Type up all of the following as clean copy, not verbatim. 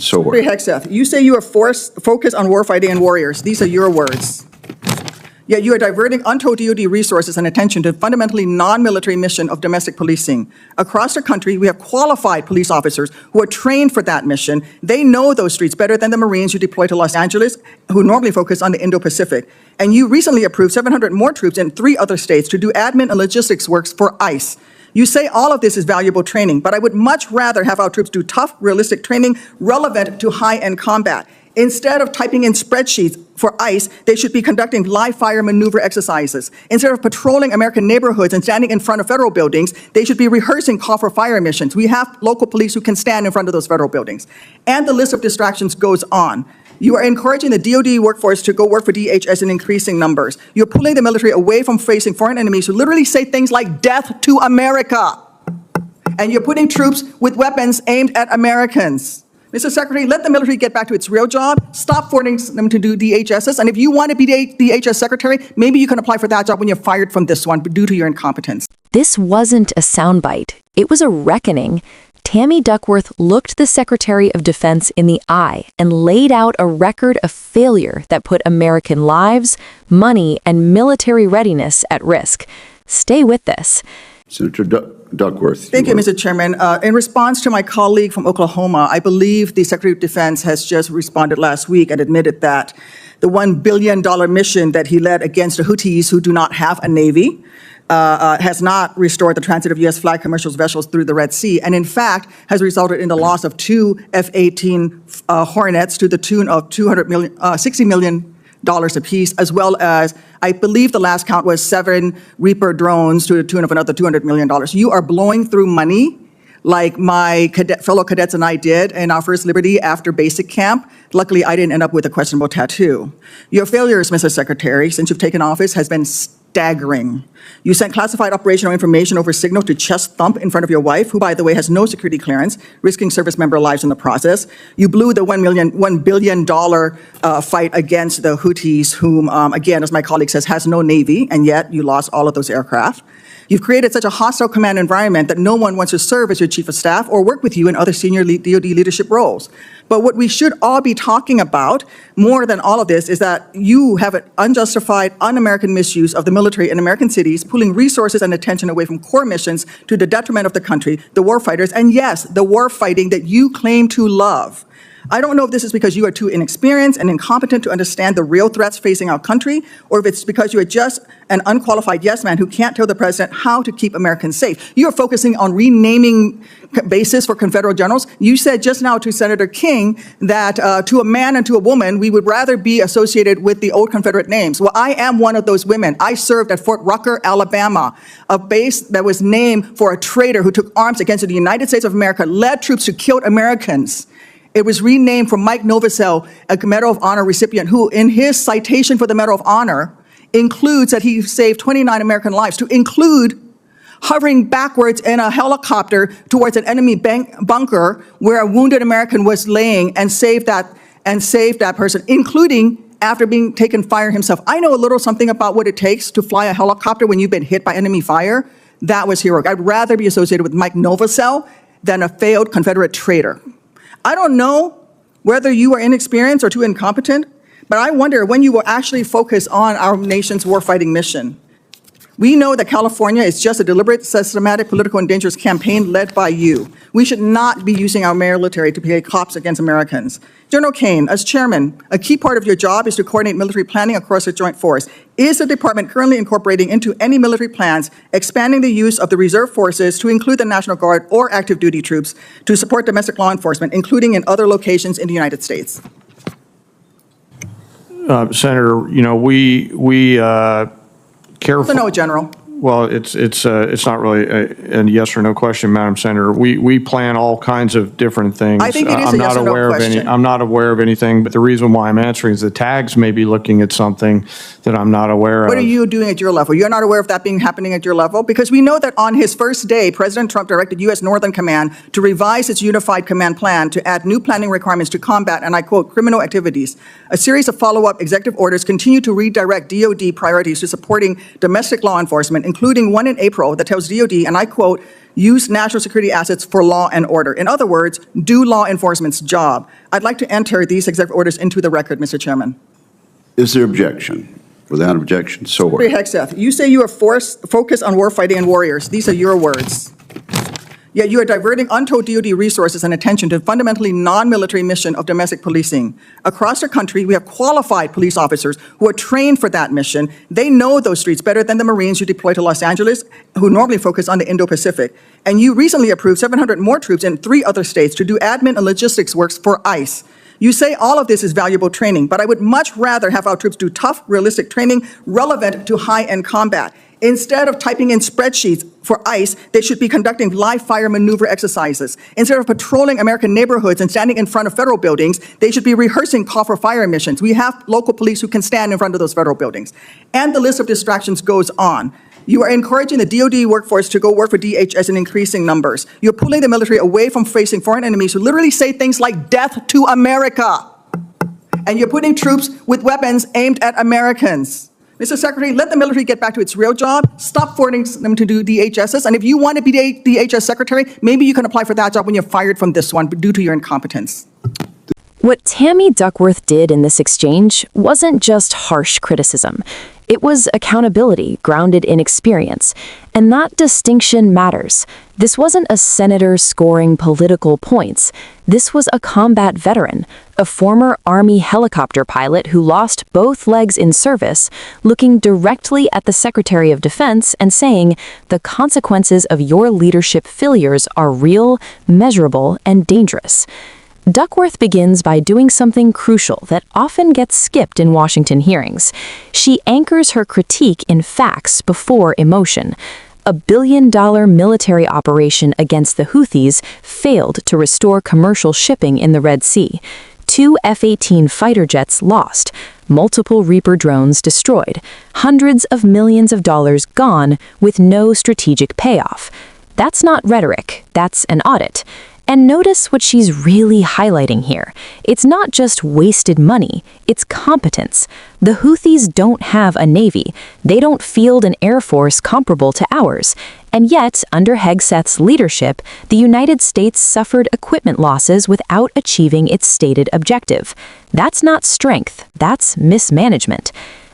So Secretary Hegseth, you say you are focused on warfighting and warriors. These are your words. Yet you are diverting untold DoD resources and attention to fundamentally non-military mission of domestic policing. Across the country, we have qualified police officers who are trained for that mission. They know those streets better than the Marines you deploy to Los Angeles, who normally focus on the Indo-Pacific. And you recently approved 700 more troops in 3 other states to do admin and logistics works for ICE. You say all of this is valuable training, but I would much rather have our troops do tough, realistic training relevant to high-end combat. Instead of typing in spreadsheets for ICE, they should be conducting live-fire maneuver exercises. Instead of patrolling American neighborhoods and standing in front of federal buildings, they should be rehearsing call for fire missions. We have local police who can stand in front of those federal buildings. And the list of distractions goes on. You are encouraging the DoD workforce to go work for DHS in increasing numbers. You're pulling the military away from facing foreign enemies who literally say things like death to America. And you're putting troops with weapons aimed at Americans. Mr. Secretary, let the military get back to its real job. Stop forcing them to do DHSs. And if you want to be the DHS secretary, maybe you can apply for that job when you're fired from this one due to your incompetence. This wasn't a soundbite. It was a reckoning. Tammy Duckworth looked the Secretary of Defense in the eye and laid out a record of failure that put American lives, money, and military readiness at risk. Stay with this. Senator Duckworth. Thank you, Mr. Chairman. In response to my colleague from Oklahoma, I believe the Secretary of Defense has just responded last week and admitted that the $1 billion mission that he led against the Houthis, who do not have a navy, has not restored the transit of U.S. flag commercial vessels through the Red Sea, and in fact has resulted in the loss of 2 F-18 Hornets to the tune of $60 million apiece, as well as, I believe the last count was 7 Reaper drones to the tune of another $200 million. You are blowing through money like my fellow cadets and I did in our first Liberty after basic camp. Luckily, I didn't end up with a questionable tattoo. Your failures, Mr. Secretary, since you've taken office has been staggering. You sent classified operational information over Signal to chest thump in front of your wife, who, by the way, has no security clearance, risking service member lives in the process. You blew the $1 billion fight against the Houthis, whom, again, as my colleague says, has no navy, and yet you lost all of those aircraft. You've created such a hostile command environment that no one wants to serve as your chief of staff or work with you in other senior DoD leadership roles. But what we should all be talking about, more than all of this, is that you have an unjustified, un-American misuse of the military in American cities, pulling resources and attention away from core missions to the detriment of the country, the war fighters, and yes, the war fighting that you claim to love. I don't know if this is because you are too inexperienced and incompetent to understand the real threats facing our country, or if it's because you are just an unqualified yes man who can't tell the president how to keep Americans safe. You are focusing on renaming bases for Confederate generals. You said just now to Senator King that to a man and to a woman, we would rather be associated with the old Confederate names. Well, I am one of those women. I served at Fort Rucker, Alabama, a base that was named for a traitor who took arms against the United States of America, led troops who killed Americans. It was renamed from Mike Novosel, a Medal of Honor recipient, who in his citation for the Medal of Honor includes that he saved 29 American lives, to include hovering backwards in a helicopter towards an enemy bunker where a wounded American was laying and saved that person, including after being taken fire himself. I know a little something about what it takes to fly a helicopter when you've been hit by enemy fire. That was heroic. I'd rather be associated with Mike Novosel than a failed Confederate traitor. I don't know whether you are inexperienced or too incompetent, but I wonder when you will actually focus on our nation's warfighting mission. We know that California is just a deliberate, systematic, political and dangerous campaign led by you. We should not be using our military to play cops against Americans. General Kane, as chairman, a key part of your job is to coordinate military planning across the joint force. Is the department currently incorporating into any military plans expanding the use of the reserve forces to include the National Guard or active duty troops to support domestic law enforcement, including in other locations in the United States? Senator, you know, we careful. No, General. Well, it's not really a yes or no question, Madam Senator. We plan all kinds of different things. I think it is a yes or no question. I'm not aware of anything, but the reason why I'm answering is the tags may be looking at something that I'm not aware of. What are you doing at your level? You're not aware of that happening at your level? Because we know that on his first day, President Trump directed U.S. Northern Command to revise its unified command plan to add new planning requirements to combat, and I quote, criminal activities. A series of follow-up executive orders continue to redirect DoD priorities to supporting domestic law enforcement, including one in April that tells DOD, and I quote, use national security assets for law and order. In other words, do law enforcement's job. I'd like to enter these executive orders into the record, Mr. Chairman. Is there objection? Without objection, so Secretary ordered. Hegseth, you say you are focused on warfighting and warriors. These are your words. Yet you are diverting untold DOD resources and attention to a fundamentally non-military mission of domestic policing. Across the country, we have qualified police officers who are trained for that mission. They know those streets better than the Marines you deploy to Los Angeles, who normally focus on the Indo-Pacific. And you recently approved 700 more troops in 3 other states to do admin and logistics works for ICE. You say all of this is valuable training, but I would much rather have our troops do tough, realistic training relevant to high-end combat. Instead of typing in spreadsheets for ICE, they should be conducting live fire maneuver exercises. Instead of patrolling American neighborhoods and standing in front of federal buildings, they should be rehearsing call for fire missions. We have local police who can stand in front of those federal buildings. And the list of distractions goes on. You are encouraging the DOD workforce to go work for DHS in increasing numbers. You're pulling the military away from facing foreign enemies who literally say things like death to America. And you're putting troops with weapons aimed at Americans. Mr. Secretary, let the military get back to its real job. Stop forcing them to do DHSs. And if you want to be the DHS secretary, maybe you can apply for that job when you're fired from this one due to your incompetence. What Tammy Duckworth did in this exchange wasn't just harsh criticism. It was accountability grounded in experience. And that distinction matters. This wasn't a senator scoring political points. This was a combat veteran, a former Army helicopter pilot who lost both legs in service, looking directly at the Secretary of Defense and saying, the consequences of your leadership failures are real, measurable, and dangerous. Duckworth begins by doing something crucial that often gets skipped in Washington hearings. She anchors her critique in facts before emotion. A billion-dollar military operation against the Houthis failed to restore commercial shipping in the Red Sea. 2 F-18 fighter jets lost, multiple Reaper drones destroyed, hundreds of millions of dollars gone with no strategic payoff. That's not rhetoric, that's an audit. And notice what she's really highlighting here. It's not just wasted money, it's competence. The Houthis don't have a navy. They don't field an air force comparable to ours. And yet, under Hegseth's leadership, the United States suffered equipment losses without achieving its stated objective. That's not strength, that's mismanagement.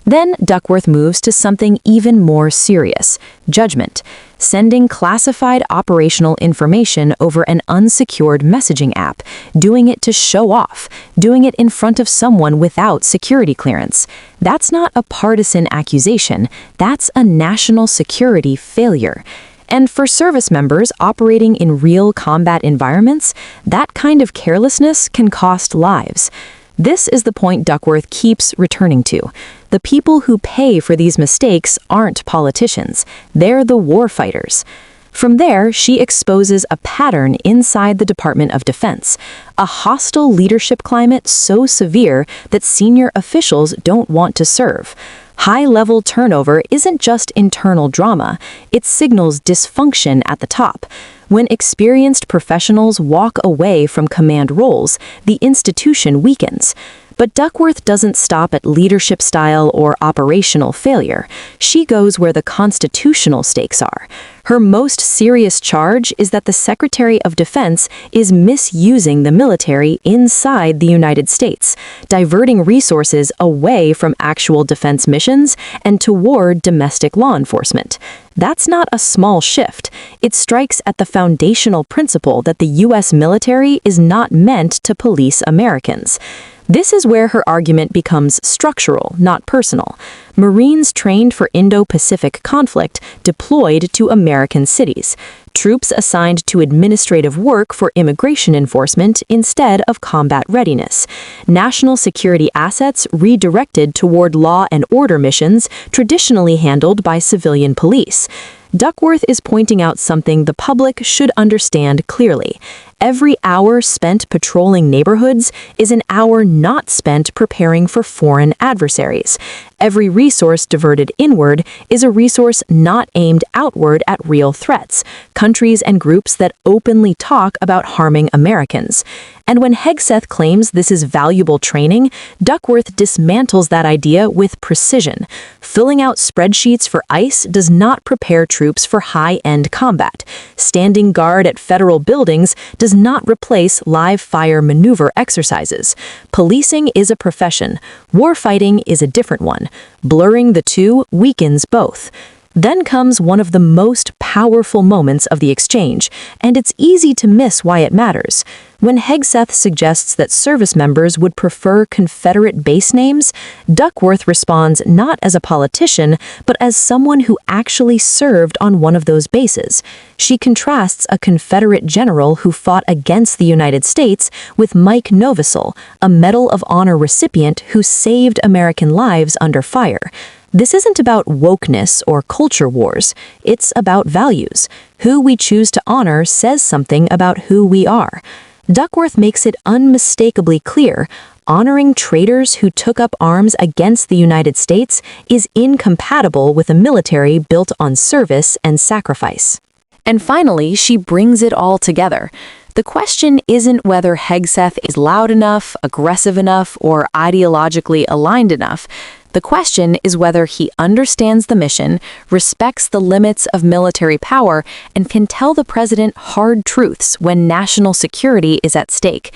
Then Duckworth moves to something even more serious, judgment, sending classified operational information over an unsecured messaging app, doing it to show off, doing it in front of someone without security clearance. That's not a partisan accusation, that's a national security failure. And for service members operating in real combat environments, that kind of carelessness can cost lives. This is the point Duckworth keeps returning to. The people who pay for these mistakes aren't politicians. They're the warfighters. From there, she exposes a pattern inside the Department of Defense, a hostile leadership climate so severe that senior officials don't want to serve. High-level turnover isn't just internal drama, it signals dysfunction at the top. When experienced professionals walk away from command roles, the institution weakens. But Duckworth doesn't stop at leadership style or operational failure. She goes where the constitutional stakes are. Her most serious charge is that the Secretary of Defense is misusing the military inside the United States, diverting resources away from actual defense missions and toward domestic law enforcement. That's not a small shift. It strikes at the foundational principle that the U.S. military is not meant to police Americans. This is where her argument becomes structural, not personal. Marines trained for Indo-Pacific conflict deployed to American cities. Troops assigned to administrative work for immigration enforcement instead of combat readiness. National security assets redirected toward law and order missions traditionally handled by civilian police. Duckworth is pointing out something the public should understand clearly. Every hour spent patrolling neighborhoods is an hour not spent preparing for foreign adversaries. Every resource diverted inward is a resource not aimed outward at real threats, countries and groups that openly talk about harming Americans. And when Hegseth claims this is valuable training, Duckworth dismantles that idea with precision. Filling out spreadsheets for ICE does not prepare troops for high-end combat. Standing guard at federal buildings does not replace live-fire maneuver exercises. Policing is a profession. Warfighting is a different one. Blurring the two weakens both. Then comes one of the most powerful moments of the exchange, and it's easy to miss why it matters. When Hegseth suggests that service members would prefer Confederate base names, Duckworth responds not as a politician, but as someone who actually served on one of those bases. She contrasts a Confederate general who fought against the United States with Mike Novosel, a Medal of Honor recipient who saved American lives under fire. This isn't about wokeness or culture wars. It's about values. Who we choose to honor says something about who we are. Duckworth makes it unmistakably clear, honoring traitors who took up arms against the United States is incompatible with a military built on service and sacrifice. And finally, she brings it all together. The question isn't whether Hegseth is loud enough, aggressive enough, or ideologically aligned enough. The question is whether he understands the mission, respects the limits of military power, and can tell the president hard truths when national security is at stake.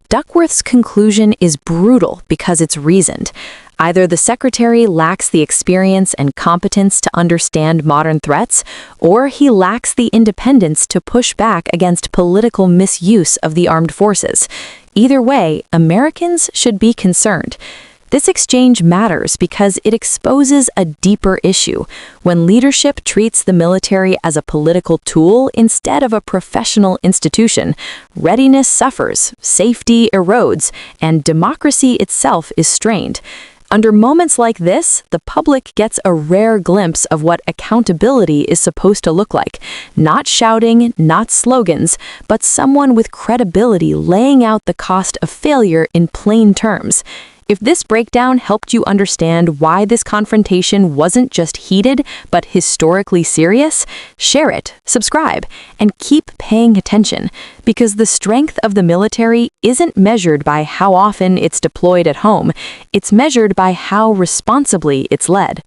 Duckworth's conclusion is brutal because it's reasoned. Either the secretary lacks the experience and competence to understand modern threats, or he lacks the independence to push back against political misuse of the armed forces. Either way, Americans should be concerned. This exchange matters because it exposes a deeper issue. When leadership treats the military as a political tool instead of a professional institution, readiness suffers, safety erodes, and democracy itself is strained. Under moments like this, the public gets a rare glimpse of what accountability is supposed to look like. Not shouting, not slogans, but someone with credibility laying out the cost of failure in plain terms. If this breakdown helped you understand why this confrontation wasn't just heated, but historically serious, share it, subscribe, and keep paying attention, because the strength of the military isn't measured by how often it's deployed at home. It's measured by how responsibly it's led.